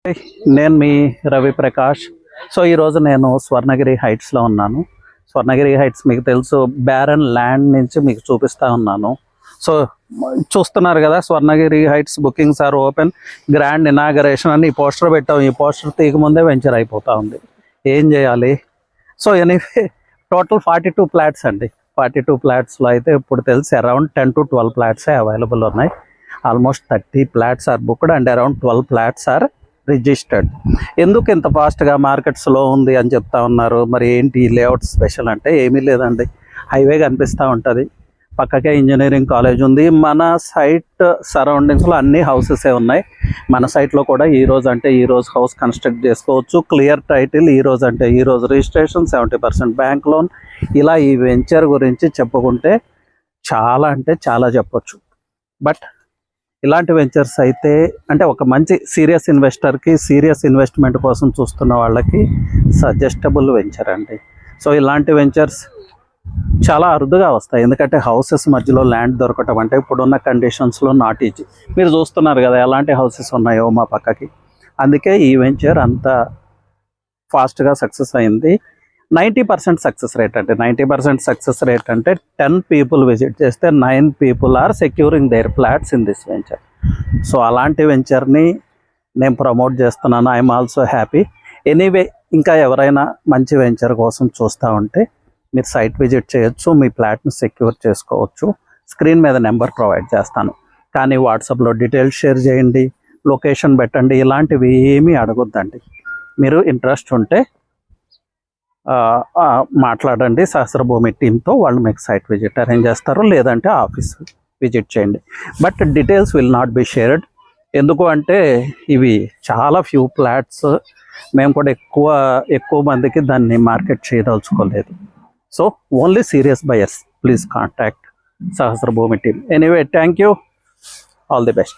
నేను మీ రవి ప్రకాష్. సో ఈరోజు నేను స్వర్ణగిరి హైట్స్లో ఉన్నాను. స్వర్ణగిరి హైట్స్ మీకు తెలుసు, బ్యారన్ ల్యాండ్ నుంచి మీకు చూపిస్తూ ఉన్నాను. సో చూస్తున్నారు కదా, Swarnagiri Heights bookings are open, grand inauguration అని ఈ పోస్టర్ పెట్టాం. ఈ పోస్టర్ తీయకముందే వెంచర్ అయిపోతూ ఉంది. ఏం చేయాలి? సో ఎనీవే టోటల్ 42 ఫ్లాట్స్ అండి. 42 ఫ్లాట్స్లో అయితే ఇప్పుడు తెలిసి అరౌండ్ 10 to 12 ఫ్లాట్సే అవైలబుల్ ఉన్నాయి. Almost 30 flats are booked and around 12 flats are registered. ఎందుకు ఇంత ఫాస్ట్గా మార్కెట్ స్లో ఉంది అని చెప్తా ఉన్నారు? మరి ఏంటి లేఅవుట్ స్పెషల్ అంటే ఏమీ లేదండి. హైవే కనిపిస్తూ ఉంటుంది, పక్కకే ఇంజనీరింగ్ కాలేజ్ ఉంది. మన సైట్ సరౌండింగ్స్లో అన్ని హౌసెసే ఉన్నాయి. మన సైట్లో కూడా ఈరోజు అంటే ఈరోజు హౌస్ కన్స్ట్రక్ట్ చేసుకోవచ్చు. క్లియర్ టైటిల్, ఈరోజు అంటే ఈరోజు రిజిస్ట్రేషన్, 70% బ్యాంక్ లోన్. ఇలా ఈ వెంచర్ గురించి చెప్పుకుంటే చాలా అంటే చాలా చెప్పొచ్చు. బట్ ఇలాంటి వెంచర్స్ అయితే అంటే ఒక మంచి సీరియస్ ఇన్వెస్టర్కి, సీరియస్ ఇన్వెస్ట్మెంట్ కోసం చూస్తున్న వాళ్ళకి సజెస్టబుల్ వెంచర్ అండి. సో ఇలాంటి వెంచర్స్ చాలా అరుదుగా వస్తాయి, ఎందుకంటే హౌసెస్ మధ్యలో ల్యాండ్ దొరకటం అంటే ఇప్పుడున్న కండిషన్స్లో నాట్ ఈజీ. మీరు చూస్తున్నారు కదా ఎలాంటి హౌసెస్ ఉన్నాయో మా పక్కకి. అందుకే ఈ వెంచర్ అంత ఫాస్ట్గా సక్సెస్ అయింది. 90% సక్సెస్ రేట్ అంటే 90% సక్సెస్ రేట్ అంటే 10 people విజిట్ చేస్తే 9 people are securing their flats in this venture. So అలాంటి వెంచర్ని నేను ప్రమోట్ చేస్తున్నాను. I'm also happy. ఎనీవే ఇంకా ఎవరైనా మంచి వెంచర్ కోసం చూస్తూ ఉంటే మీరు సైట్ విజిట్ చేయొచ్చు, మీ ఫ్లాట్ను సెక్యూర్ చేసుకోవచ్చు. స్క్రీన్ మీద నెంబర్ ప్రొవైడ్ చేస్తాను, కానీ వాట్సాప్లో డీటెయిల్స్ షేర్ చేయండి, లొకేషన్ పెట్టండి, ఇలాంటివి ఏమీ అడగొద్దండి. మీరు ఇంట్రెస్ట్ ఉంటే మాట్లాడండి సహస్రభూమి టీంతో, వాళ్ళు మీకు సైట్ విజిట్ అరేంజ్ చేస్తారు, లేదంటే ఆఫీస్ విజిట్ చేయండి. But details will not be shared. ఎందుకు అంటే ఇవి చాలా ఫ్యూ ఫ్లాట్స్, మేము కూడా ఎక్కువ మందికి దాన్ని market చేయదలుచుకోలేదు. So only serious buyers, please contact Sahasrabhumi team. Anyway, thank you. All the best.